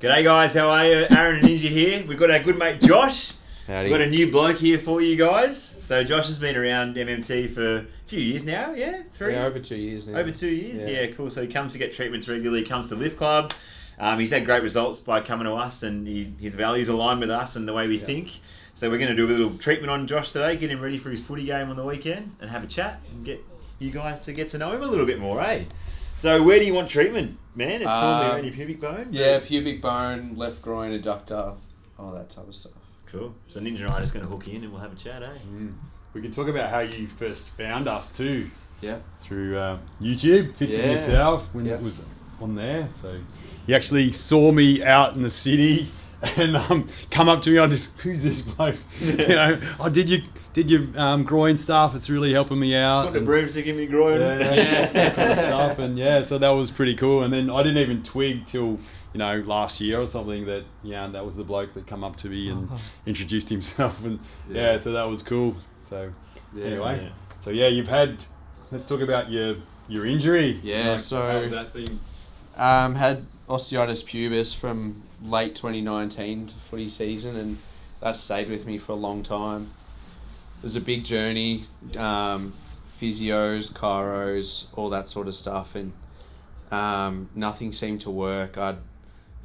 G'day guys, how are you? Aaron and Ninja here. We've got our good mate Josh. Howdy. We've got a new bloke here for you guys. So Josh has been around MMT for a few years now, yeah? 3? Yeah, over 2 years now. Over 2 years? Yeah, cool. So he comes to get treatments regularly, comes to Lift Club. He's had great results by coming to us, and his values align with us and the way we think. So we're going to do a little treatment on Josh today, get him ready for his footy game on the weekend, and have a chat and get you guys to get to know him a little bit more, eh? So where do you want treatment, man? It's normally around your pubic bone? Yeah, pubic bone, left groin, adductor, all that type of stuff. Cool. So Ninja and I are just going to hook you in and we'll have a chat, eh? We can talk about how you first found us too. Yeah. Through YouTube, Fixing Yourself, when it was on there. So you actually saw me out in the city and come up to me, who's this bloke? Did your groin stuff, it's really helping me out. Got the broomstick in me groin. That kind of stuff. And so that was pretty cool. And then I didn't even twig till last year or something that that was the bloke that come up to me and introduced himself, and so that was cool. So anyway, so you've had. Let's talk about your injury. Yeah, so how's that been? Had osteitis pubis from late 2019 footy season, and that stayed with me for a long time. It was a big journey, physios, chiros, all that sort of stuff, and nothing seemed to work. I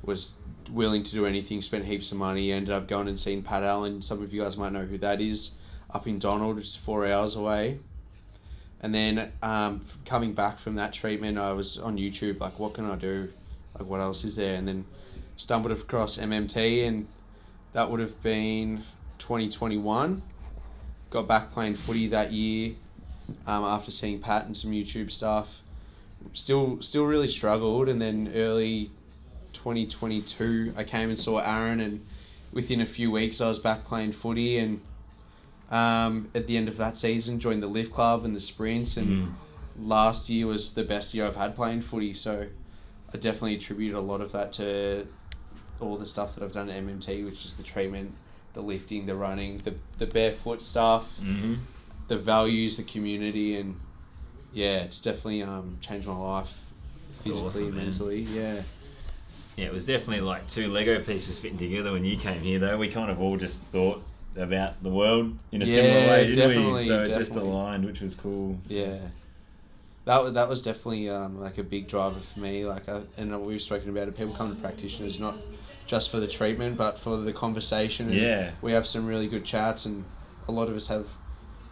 was willing to do anything, spent heaps of money, ended up going and seeing Pat Allen. Some of you guys might know who that is, up in Donald, which is 4 hours away. And then coming back from that treatment, I was on YouTube, like, what can I do? Like, what else is there? And then stumbled across MMT, and that would have been 2021. Got back playing footy that year after seeing Pat and some YouTube stuff. Still really struggled, and then early 2022 I came and saw Aaron, and within a few weeks I was back playing footy, and at the end of that season joined the Lift Club and the sprints, and last year was the best year I've had playing footy, so I definitely attribute a lot of that to all the stuff that I've done at MMT, which is the treatment, the lifting, the running, the barefoot stuff, the values, the community, and it's definitely changed my life physically and mentally. Yeah, it was definitely like two Lego pieces fitting together when you came here, though. We kind of all just thought about the world in a similar way, didn't we? So it just aligned, which was cool. So. Yeah, that was definitely like a big driver for me. Like, and we've spoken about it. People come to practitioners not just for the treatment, but for the conversation. And we have some really good chats, and a lot of us have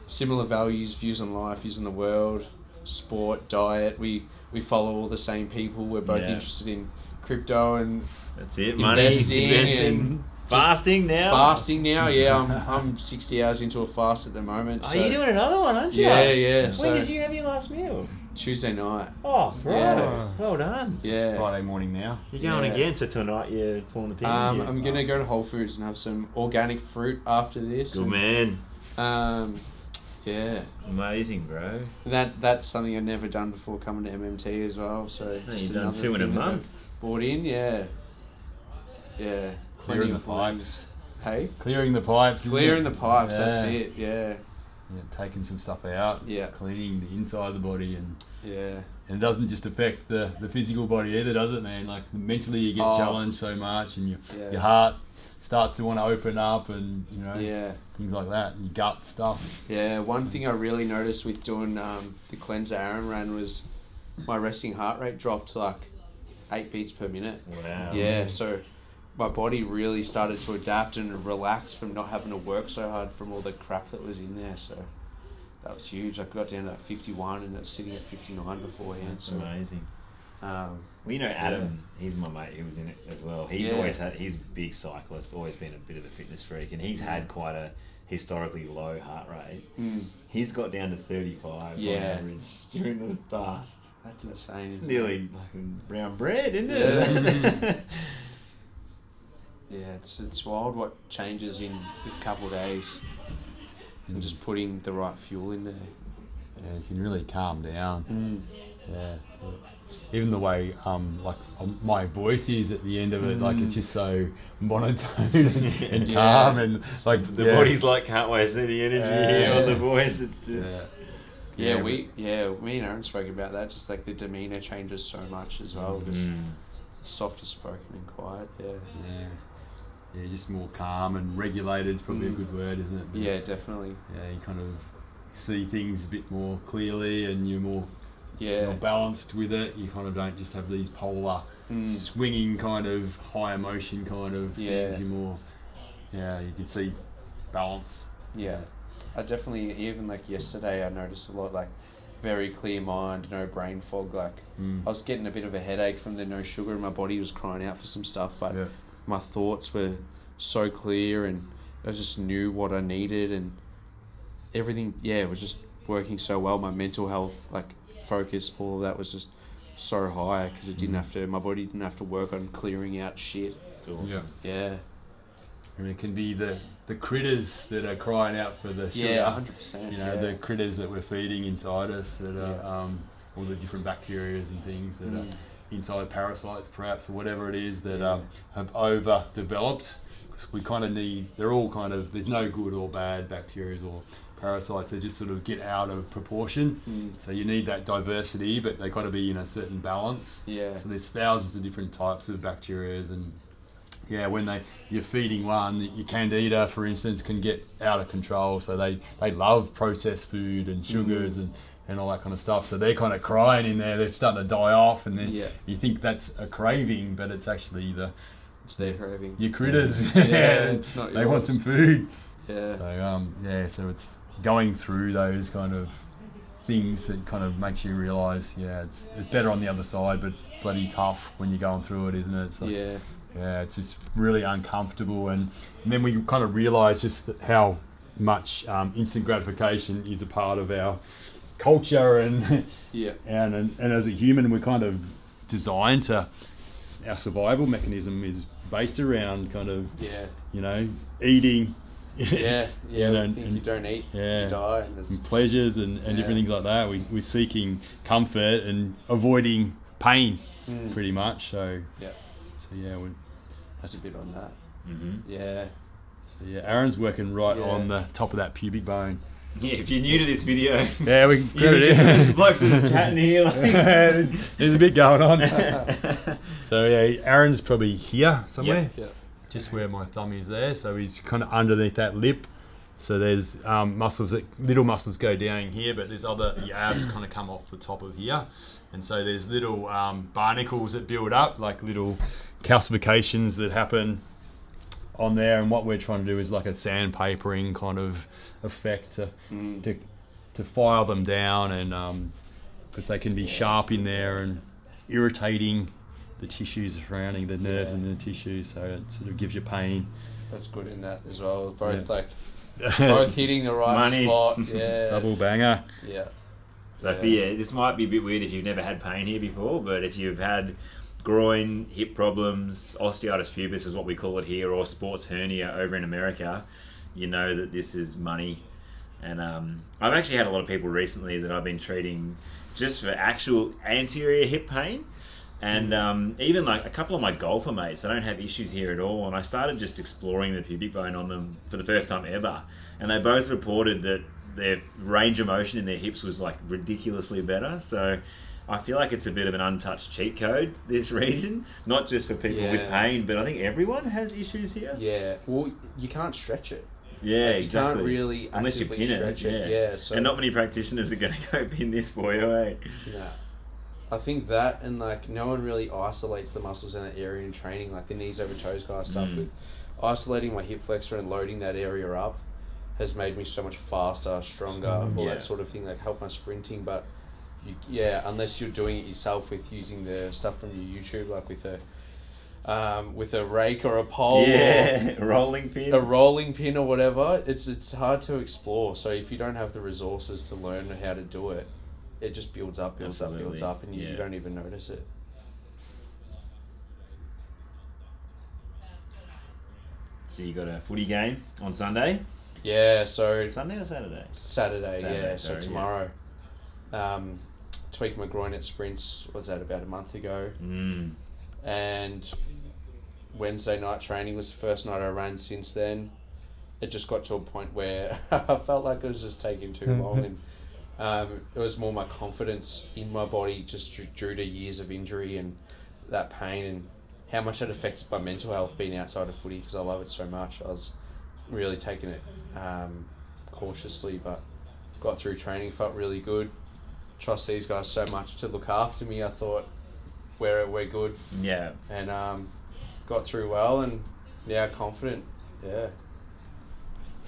similar values, views on life, views on the world, sport, diet. We follow all the same people. We're both interested in crypto and that's it, investing. Fasting now. Yeah, I'm 60 hours into a fast at the moment. So. You're doing another one, aren't you? Yeah. When did you have your last meal? Tuesday night. Oh, bro. Yeah. Well done. It's Friday morning now. You're going again, so tonight you're pulling the pin. I'm going to go to Whole Foods and have some organic fruit after this. Good man. Yeah. Amazing, bro. That's something I've never done before coming to MMT as well. So you've done 2 in a month. Bought in, yeah. Clearing the pipes. Hey? Clearing the pipes. Clearing the pipes, that's it, yeah. Taking some stuff out. Yeah. Cleaning the inside of the body, and and it doesn't just affect the physical body either, does it, man? Like, mentally you get challenged so much, and your heart starts to want to open up, and things like that, and your gut stuff. Yeah, one thing I really noticed with doing the cleanser Aaron ran was my resting heart rate dropped to like 8 beats per minute. Wow. Yeah, so my body really started to adapt and relax from not having to work so hard from all the crap that was in there. So that was huge. I got down to 51 and it was sitting at 59 beforehand. That's amazing. Well, Adam, he's my mate who was in it as well. He's he's a big cyclist, always been a bit of a fitness freak, and he's had quite a historically low heart rate. He's got down to 35 on average during the fast. That's insane. It's nearly like brown bread, isn't it? Yeah, it's wild what changes in a couple of days, and just putting the right fuel in there. Yeah, you can really calm down. Yeah, even the way my voice is at the end of it, like, it's just so monotone and calm, and like the body's like, can't wait to see the energy here on the voice. It's just me and Aaron spoke about that. Just like the demeanor changes so much as well. Just Softer spoken and quiet. Yeah, just more calm and regulated is probably a good word, isn't it? But yeah, definitely. Yeah, you kind of see things a bit more clearly, and you're more balanced with it. You kind of don't just have these polar swinging kind of high emotion kind of things. You're more, you can see balance. Yeah, I definitely, even like yesterday, I noticed a lot, like very clear mind, no brain fog. Like I was getting a bit of a headache from the no sugar, and my body was crying out for some stuff, but my thoughts were so clear, and I just knew what I needed, and everything it was just working so well. My mental health, like focus, all of that was just so high, because it didn't have to, my body didn't have to work on clearing out shit. It's awesome. Yeah. And it can be the critters that are crying out for the sugar. Yeah, 100%. You know, the critters that we're feeding inside us that are all the different bacteria and things that are inside, parasites perhaps, or whatever it is that have overdeveloped. Because we kind of need, they're all kind of, there's no good or bad bacteria or parasites. They just sort of get out of proportion. So you need that diversity, but they got to be in a certain balance. Yeah. So there's thousands of different types of bacteria, and when you're feeding one, your candida, for instance, can get out of control. So they love processed food and sugars and all that kind of stuff. So they're kind of crying in there. They're starting to die off, and then you think that's a craving, but it's actually it's their craving. Your critters. It's not yours. They want some food. Yeah. So so it's going through those kind of things that kind of makes you realise, it's better on the other side, but it's bloody tough when you're going through it, isn't it? So, it's just really uncomfortable, and then we kind of realise just how much instant gratification is a part of our culture, and and as a human, we're kind of designed to, our survival mechanism is based around kind of eating. And think you don't eat, you die, and pleasures and different things like that. We're seeking comfort and avoiding pain, pretty much. So that's a bit on that. So Aaron's working on the top of that pubic bone. Yeah, if you're new to this video, we can get it in. This bloke's just chatting here. There's a bit going on. So Aaron's probably here somewhere. Just where my thumb is there. So he's kind of underneath that lip. So there's little muscles go down here, but there's the abs kind of come off the top of here. And so there's little barnacles that build up, like little calcifications that happen on there. And what we're trying to do is like a sandpapering kind of effect to file them down, and because they can be sharp in there and irritating the tissues surrounding the nerves and the tissues, so it sort of gives you pain. That's good in that as well. Both both hitting the right spot. Yeah. Double banger. Yeah. So this might be a bit weird if you've never had pain here before, but if you've had groin, hip problems, osteitis pubis is what we call it here, or sports hernia over in America, you know that this is money. And I've actually had a lot of people recently that I've been treating just for actual anterior hip pain. And even like a couple of my golfer mates, they don't have issues here at all. And I started just exploring the pubic bone on them for the first time ever. And they both reported that their range of motion in their hips was like ridiculously better. So I feel like it's a bit of an untouched cheat code, this region. Not just for people with pain, but I think everyone has issues here. Yeah, well, you can't stretch it. Yeah, you can't really unless you actively pin stretch it. it. So, and not many practitioners are going to go pin this for you, eh? No. I think that, and like no one really isolates the muscles in that area in training, like the knees over toes kind of stuff. With isolating my hip flexor and loading that area up has made me so much faster, stronger, all that sort of thing, like help my sprinting. But unless you're doing it yourself with using the stuff from your YouTube, like with a rake or a pole, or a rolling pin or whatever, it's hard to explore. So if you don't have the resources to learn how to do it, it just builds up, and you don't even notice it. So you got a footy game on Sunday? Yeah, so Sunday or Saturday? Saturday, so tomorrow. Tweaked my groin at sprints, was that about a month ago? And Wednesday night training was the first night I ran since then. It just got to a point where I felt like it was just taking too long, and it was more my confidence in my body just due to years of injury and that pain, and how much that affected my mental health being outside of footy, because I love it so much. I was really taking it cautiously, but got through training, felt really good. Trust these guys so much to look after me. I thought we're good. Yeah. And got through well, and confident. Yeah.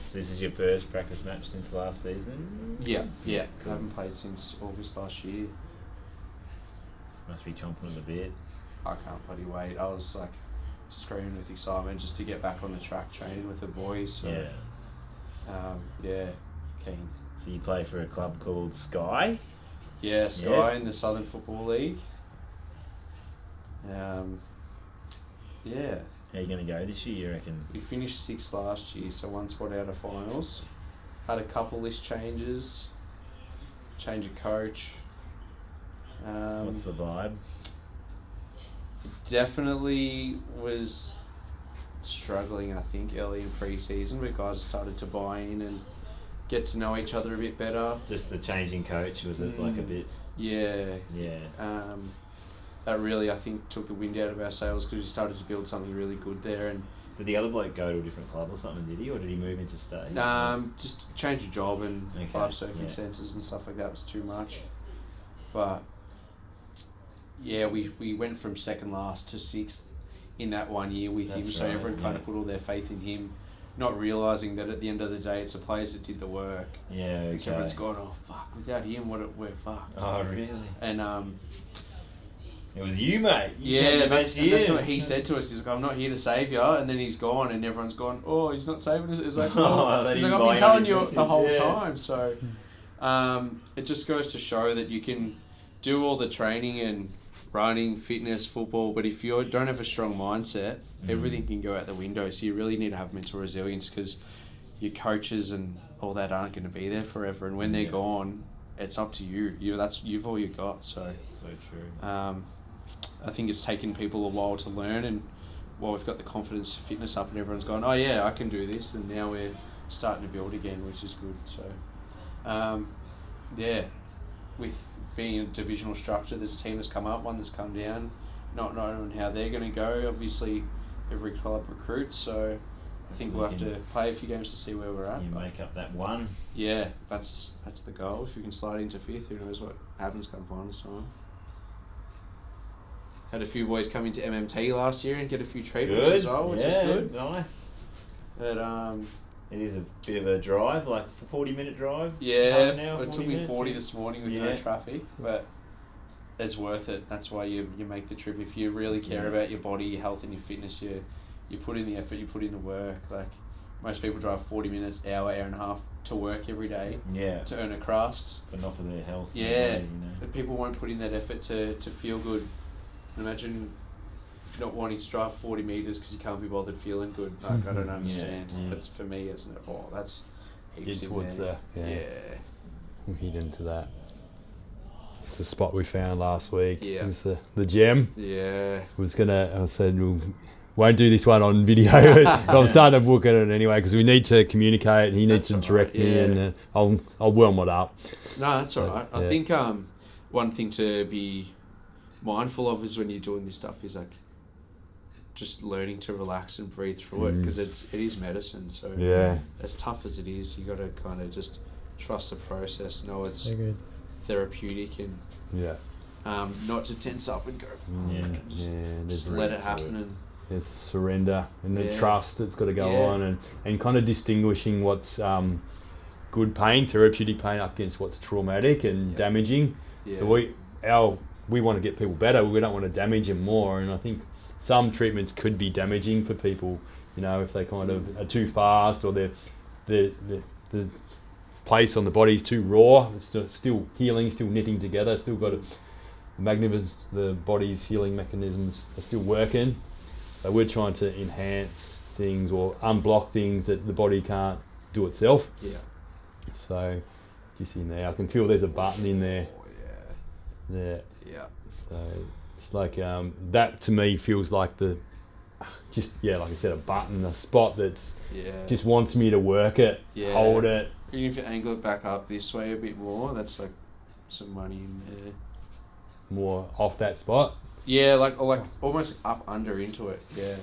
So this is your first practice match since last season? Yeah. Cool. I haven't played since August last year. Must be chomping on the bit. I can't bloody wait. I was like screaming with excitement just to get back on the track training with the boys. So, keen. So you play for a club called Sky? Yeah, Sky in the Southern Football League. How are you going to go this year, you reckon? We finished 6th last year, so 1 spot out of finals. Had a couple list changes, change of coach. What's the vibe? Definitely was struggling, I think, early in pre-season, but guys started to buy in and get to know each other a bit better. Just the changing coach, was it like a bit? Yeah. Yeah. That really, I think, took the wind out of our sails, because we started to build something really good there. And did the other bloke go to a different club or something, did he? Or did he move into state? just change of job and life circumstances and stuff like that was too much. But yeah, we went from 2nd last to 6th in that 1 year with him, so everyone kind of put all their faith in him, not realising that at the end of the day it's the players that did the work. Yeah, okay. So everyone's gone, oh fuck, without him we're fucked. Oh really? And it was you, mate. That's what he said to us. He's like, I'm not here to save you, and then he's gone, and everyone's gone, oh, he's not saving us. It's like, he's like, I've been telling you the whole time. So it just goes to show that you can do all the training and running, fitness, football, but if you don't have a strong mindset, everything can go out the window. So you really need to have mental resilience, because your coaches and all that aren't going to be there forever, and when they're gone, it's up to you. You've all you got. So true. I think it's taken people a while to learn, and while we've got the confidence, fitness up, and everyone's gone, oh yeah, I can do this, and now we're starting to build again, which is good. So with being a divisional structure, there's a team that's come up, one that's come down, not knowing how they're going to go. Obviously every club recruits, so I think we'll have to play a few games to see where we're at. You make up that one. Yeah, that's the goal. If you can slide into 5th, who knows what happens come finals time. Had a few boys come into MMT last year and get a few treatments as well, which is good. Nice. But it is a bit of a drive, like a 40-minute drive. Yeah, half an hour, it took me 40 this morning with no traffic, but it's worth it. That's why you make the trip. If you really care about your body, your health, and your fitness, you put in the effort, you put in the work. Like most people drive 40 minutes, hour and a half to work every day. Yeah. To earn a crust. But not for their health. Yeah. Body, But people won't put in that effort to feel good. Imagine not wanting to drive 40 metres because you can't be bothered feeling good. Like, I don't understand. That's for me, it's that's heaps towards there. We'll head into that. It's the spot we found last week. Yeah. It was the gem. Yeah. I said we won't do this one on video, but I'm starting to book it anyway because we need to communicate. He needs to direct me, and I'll warm it up. No, that's all right. I think one thing to be mindful of is when you're doing this stuff is like just learning to relax and breathe through it, because it is medicine. So as tough as it is, you got to kind of just trust the process, know it's therapeutic, and not to tense up and go just let it happen. And there's surrender and the trust that's got to go on, and kind of distinguishing what's good pain, therapeutic pain, up against what's traumatic and damaging. So we want to get people better. We don't want to damage them more. And I think some treatments could be damaging for people, if they kind of are too fast, or the place on the body is too raw. It's still healing, still knitting together, still got the body's healing mechanisms are still working. So we're trying to enhance things or unblock things that the body can't do itself. Yeah. So just in there, I can feel there's a button in there. There. Yeah. So it's like that to me feels like like I said, a button, a spot that's just wants me to work it, hold it. Even if you angle it back up this way a bit more, that's like some money in there. More off that spot. Yeah, like almost up under into it. Yeah.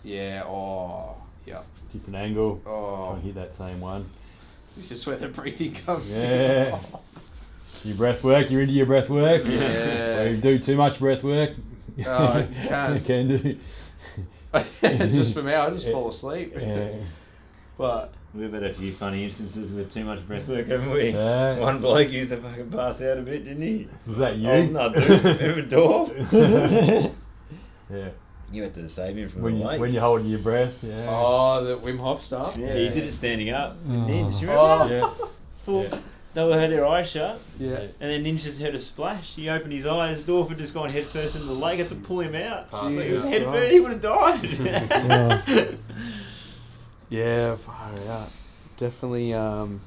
Yeah. Oh. Yeah. Different angle. Oh. Try and hit that same one. This is where the breathing comes Yeah. in. Your breath work. You're into your breath work. Yeah. Or you do too much breath work. Oh, you can. You can do. Just for me, I just fall asleep. Yeah. But We've had a few funny instances with too much breath work, haven't we? Yeah. One bloke used to fucking pass out a bit, didn't he? Was that you? Oh, no, dude. Remember Dorf? Yeah. You had to save him from When the you lake. when you're holding your breath. Yeah. oh, the Wim Hof stuff. Yeah, he did it standing up. And Oh. Ninja, remember? Oh. Yeah. Full, Yeah. They all had their eyes shut. Yeah. And then Ninja just heard a splash. He opened his eyes. Dorf had just gone head first into the lake. Had to pull him out. Passed So he was out. head first. He would have died. Yeah, far out. Definitely have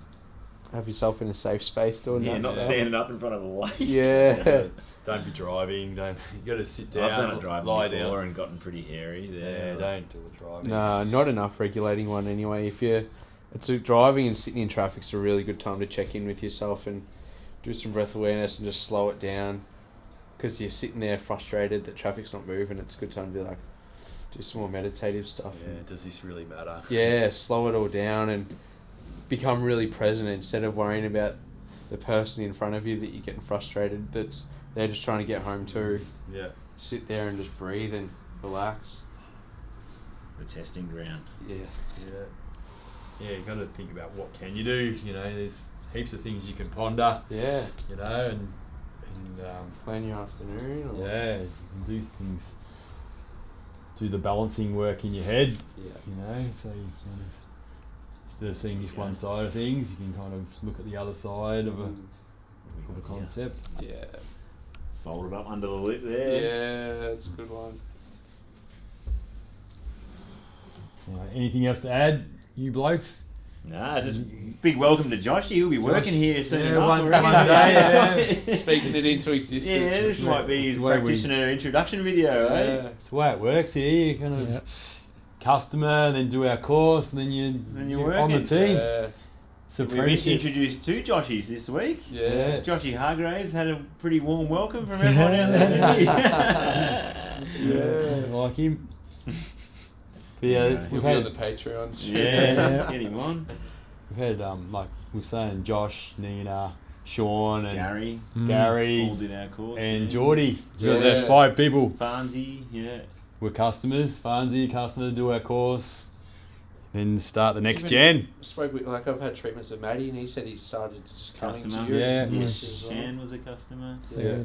yourself in a safe space doing Yeah, that not stuff. standing up in front of a lake. Yeah. Don't be driving. Don't. You got to sit down. I've done a drive lie before down. and gotten pretty hairy Yeah, there. don't do the driving. No, not enough regulating one anyway. Driving and sitting in traffic's a really good time to check in with yourself and do some breath awareness and just slow it down. Because you're sitting there frustrated that traffic's not moving. It's a good time to be like, do some more meditative stuff. Yeah, does this really matter? Yeah, slow it all down and become really present instead of worrying about the person in front of you that you're getting frustrated. They're just trying to get home too. Yeah. Sit there and just breathe and relax. The testing ground. Yeah. Yeah. Yeah, you got to think about what can you do. You know, there's heaps of things you can ponder. Yeah. You know, and Plan your afternoon. Or... yeah, you can do things. Do the balancing work in your head. Yeah. You know, so you kind of, instead of seeing this one side of things, you can kind of look at the other side of a concept. Yeah. Fold it up under the lip there. Yeah, that's a good one. Anything else to add, you blokes? Nah, just big welcome to Joshy. He'll be working here soon Yeah, enough. one already. day, yeah. Speaking it into existence. Yeah, this might be his That's the way we- practitioner introduction video, eh? Yeah. It's the way it works here. You kind of customer, then do our course, and then you're on the working. team. Yeah. It's a We've apprenticeship. introduced two Joshies this week. Yeah. Joshy Hargraves had a pretty warm welcome from everyone out there, didn't he? Yeah, like him. But yeah, Yeah. We'll we've be on the had Patreons. Yeah, get him on. like we were saying, Josh, Nina, Sean, and Gary, Gary all did our course. and yeah. Geordie. Yeah. There's 5 people. Farnsey, yeah. We're customers. Farnsey, customers, do our course. Then start the next Even- gen. I've had treatments with Maddie, and he said he started to just coming Customer. to you. Yeah. and Yeah. just as well. Shan was a customer. Yeah.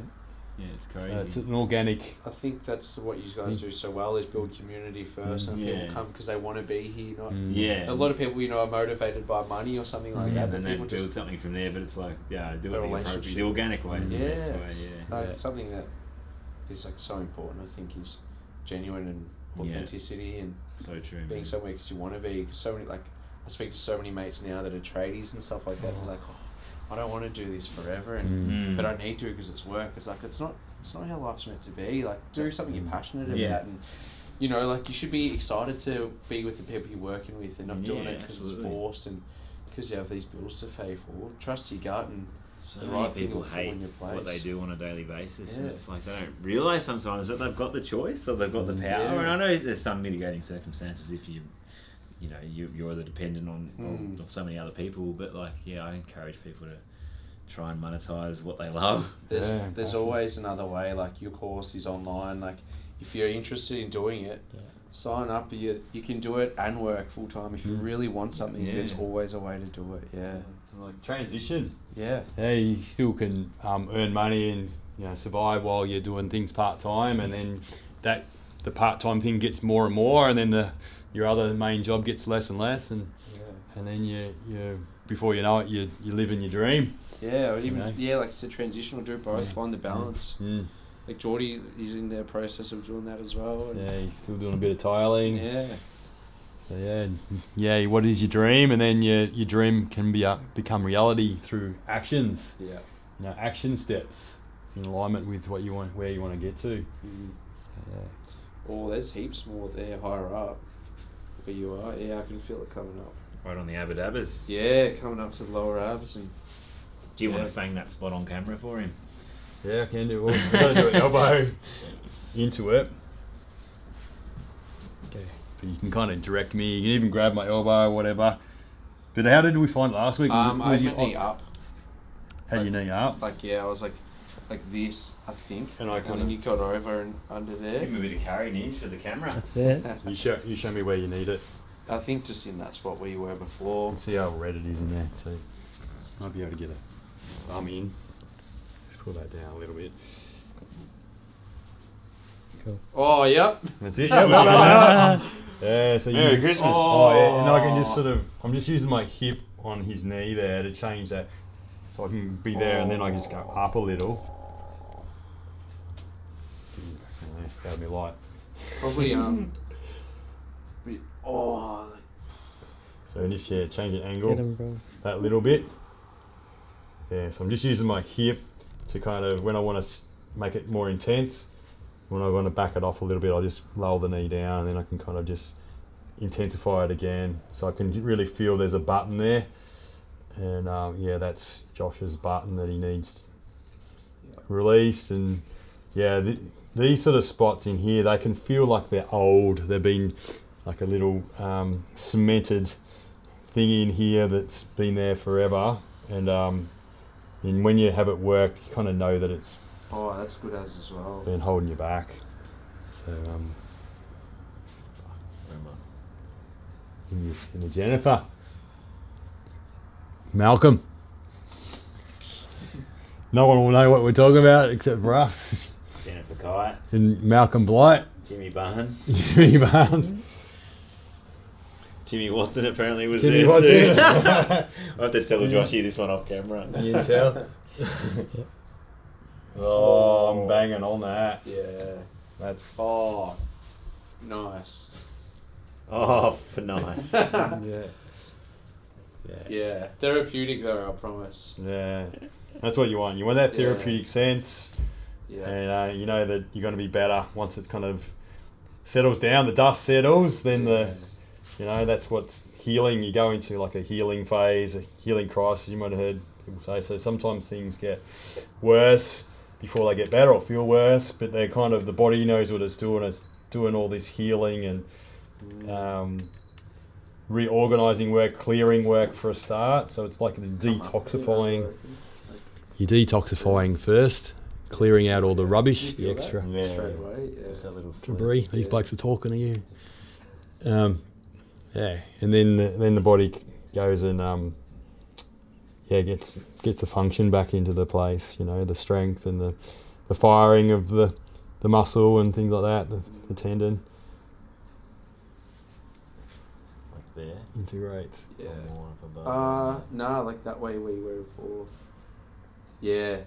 Yeah, it's crazy. So it's an organic. I think that's what you guys do so well is build community first, and Yeah. people come because they want to be here. Not Yeah. a lot of people are motivated by money or something like Yeah, that. then But they people build just something from there, but it's like, do A it the appropriate, relationship. the organic way is the best Yeah. way, yeah. It's something that is like so important. I think is genuine and authenticity and So true. being man. somewhere because you want to be. 'Cause so many I speak to so many mates now that are tradies and stuff like that. And like, I don't want to do this forever, and but I need to because it's work. It's like it's not how life's meant to be. Like do something you're passionate Yeah. about, and like you should be excited to be with the people you're working with, and not doing it because it's absolutely. forced and because you have these bills to pay for. Trust your gut and So the many right thing people will fall hate in your place. what they do on a daily basis, and Yeah. it's like they don't realise sometimes that they've got the choice or they've got the power. Yeah. And I know there's some mitigating circumstances if you're the dependent on of so many other people, but I encourage people to try and monetize what they love. There's always another way. Like your course is online. Like if you're interested in doing it, sign up. You can do it and work full time if you really want something. Yeah. There's always a way to do it. Yeah. Like transition. Yeah. Yeah, you still can earn money and survive while you're doing things part time, and then the part time thing gets more and more, and then your other main job gets less and less, and then you before you know it, you're living your dream. Yeah, or even like it's a transitional. Do both. Find the balance. Like Geordie is in the process of doing that as well. And Yeah, he's still doing a bit of tiling. yeah. So yeah. What is your dream? And then your dream can become reality through actions. Yeah. Action steps in alignment with what you want, where you want to get to. Mm. So, Oh, there's heaps more there higher up. Where you are. Yeah, I can feel it coming up. Right on the ADDUCTOR. Yeah, coming up to the lower abs and. Do you want Yeah. to fang that spot on camera for him? Yeah, I can do it. I've got to do an elbow into it. Okay. But you can kind of direct me. You can even grab my elbow or whatever. But how did we find it last week? I had my knee up. Had your knee up? Like, yeah, I was like this, I think. And I then you got over and under there. Give him a bit of carry, Ninj, for the camera. That's it. You show me where you need it. I think just in that spot where you were before. Let's see how red it is in there. So might be able to get a thumb in. Let's pull that down a little bit. Cool. Oh, yep. That's it. Yeah, so Merry you Christmas. Oh, yeah, and I can just I'm just using my hip on his knee there to change that, so I can be there, and then I can just go up a little. That'll be light. Probably, So just change the Get angle him, bro. that little bit. Yeah, so I'm just using my hip to kind of, when I want to make it more intense, when I want to back it off a little bit, I'll just lower the knee down, and then I can kind of just intensify it again. So I can really feel there's a button there. And yeah, that's Josh's button that he needs released. And yeah, these sort of spots in here, they can feel like they're old. They've been like a little cemented thing in here that's been there forever. And when you have it work, you kind of know that it's Oh, that's good as well. been holding you back. So in the Jennifer, Malcolm. No one will know what we're talking about except for us. Jennifer Kite, And Malcolm Blight, Jimmy Barnes, Jimmy Barnes, Timmy Watson apparently was Jimmy there Watson. too. I have to tell Joshy this one off camera. You can tell. Oh, I'm banging on that. Yeah. That's Oh, nice. Oh, for nice. yeah. Yeah. Therapeutic though, I promise. Yeah. That's what you want. You want that Yeah. therapeutic sense. Yeah. And you know that you're going to be better once it kind of settles down, the dust settles, then that's what's healing. You go into like a healing phase, a healing crisis, you might have heard people say. So sometimes things get worse before they get better or feel worse, but they're kind of, the body knows what it's doing. It's doing all this healing and reorganizing work, clearing work for a start. So it's like the detoxifying. You're detoxifying first, clearing out all the rubbish, the extra Yeah. Straight away. Yeah. Just that little debris. flick. These blokes are talking to you. Yeah, and then the body goes and gets the function back into the place. You know, the strength and the firing of the muscle and things like that, the tendon Like there. integrates. Yeah. More up above. Nah, like that way where you were before. Yeah.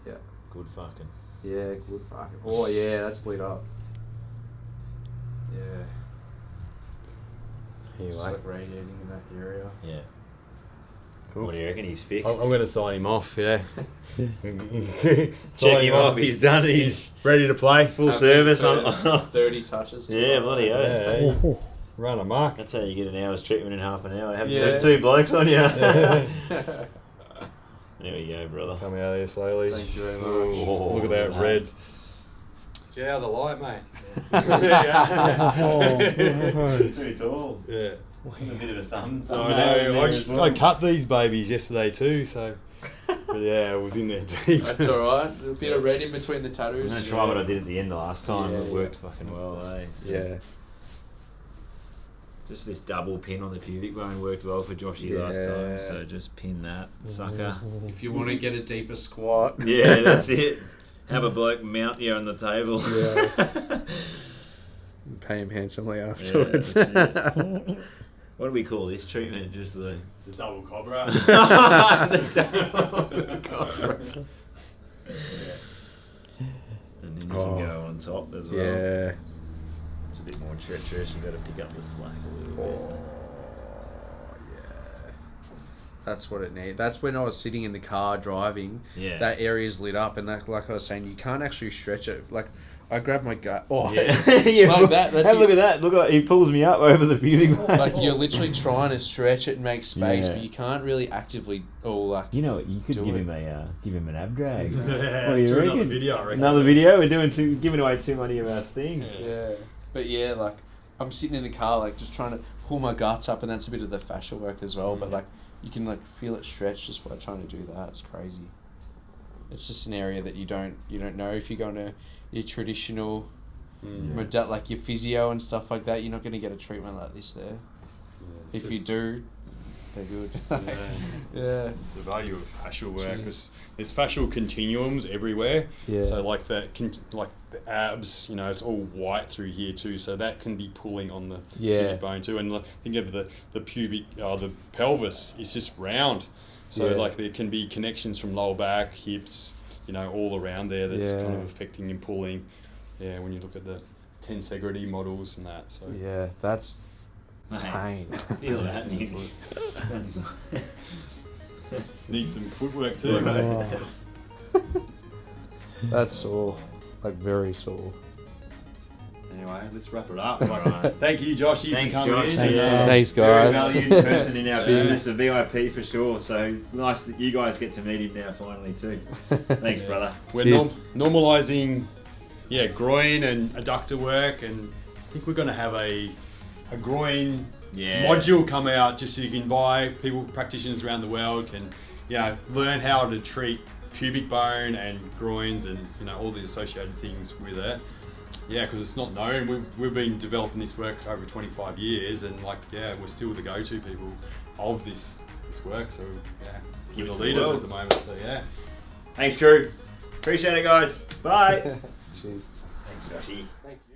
Yeah. Good fucking. Yeah, good fucking. Oh yeah, that's lit up. Yeah. Just Anyway, like radiating in that area. Yeah. cool. What do you reckon? He's fixed. I'm going to sign him off. Yeah. Check him off. He's done. He's ready to play. full After service. 30 touches. Yeah, bloody hell. Yeah. Oh, Run amok. That's how you get an hour's treatment in half an hour. Have Yeah. two blokes on you. Yeah. There we go, brother. Come out of there slowly. Thank you very much. Oh, Look at that look at red. Get out of the light, mate. Too tall. Yeah. A bit of a thumb. I know. I cut these babies yesterday too, so. But yeah, I was in there deep. That's alright. A bit of red in between the I'm tattoos. going to try what I did at the end the last time. Yeah, It worked yeah. fucking well, eh? So Yeah. Just this double pin on the pubic bone worked well for Joshy last time, Yeah. so just pin that sucker. If you want to get a deeper squat. Yeah, that's it. Have a bloke mount you on the table. Yeah. Pay him handsomely afterwards. that's What do we call this treatment? Just the double cobra. the double cobra. And then you can go on top as well. Yeah. It's a bit more treacherous. You got to pick up the slack a little bit. Yeah. That's what it needs. That's when I was sitting in the car driving. Yeah. That area's lit up, and that, like I was saying, you can't actually stretch it. Like, I grab my gut. Oh, Yeah. like that. That's Have a look at that. Look at he pulls me up over the pubic bone. Like you're literally trying to stretch it and make space, Yeah. but you can't really actively. You know what? You could Do give it. him an ab drag. Yeah, What do you do another reckon? video, I reckon. Another video. We're giving away too many of our things. Yeah, but yeah, like I'm sitting in the car, like just trying to pull my guts up, and that's a bit of the fascial work as well. But like you can like feel it stretch just by trying to do that. It's crazy. It's just an area that you don't know if you're going to your traditional, like your physio and stuff like that. You're not going to get a treatment like this there. Yeah, If you do, they're good. Yeah. It's the value of fascial work because there's fascial continuums everywhere. Yeah. So like the abs, you know, it's all white through here too. So that can be pulling on the pubic bone too. And like, think of the pubic, the pelvis is just round. So like there can be connections from lower back, hips, you know, all around there that's kind of affecting and pulling. Yeah, when you look at the tensegrity models and that. So Yeah, that's pain. Feel that. need some footwork too. That's sore, like very sore. Anyway, let's wrap it up. Thank you, Joshy, Thanks, for coming Josh. in. Thanks, Very guys. valued person in our business, a VIP for sure. So nice that you guys get to meet him now finally too. Thanks, brother. We're Cheers. normalising, groin and adductor work, and I think we're going to have a groin module come out just so you can buy. Practitioners around the world can, learn how to treat pubic bone and groins and all the associated things with it. Yeah, because it's not known. We've been developing this work over 25 years, and we're still the go-to people of this work. So Give we're it the to the leaders world. at the moment. So Thanks, crew. Appreciate it, guys. Bye. Cheers. Thanks, Joshy. Thank you.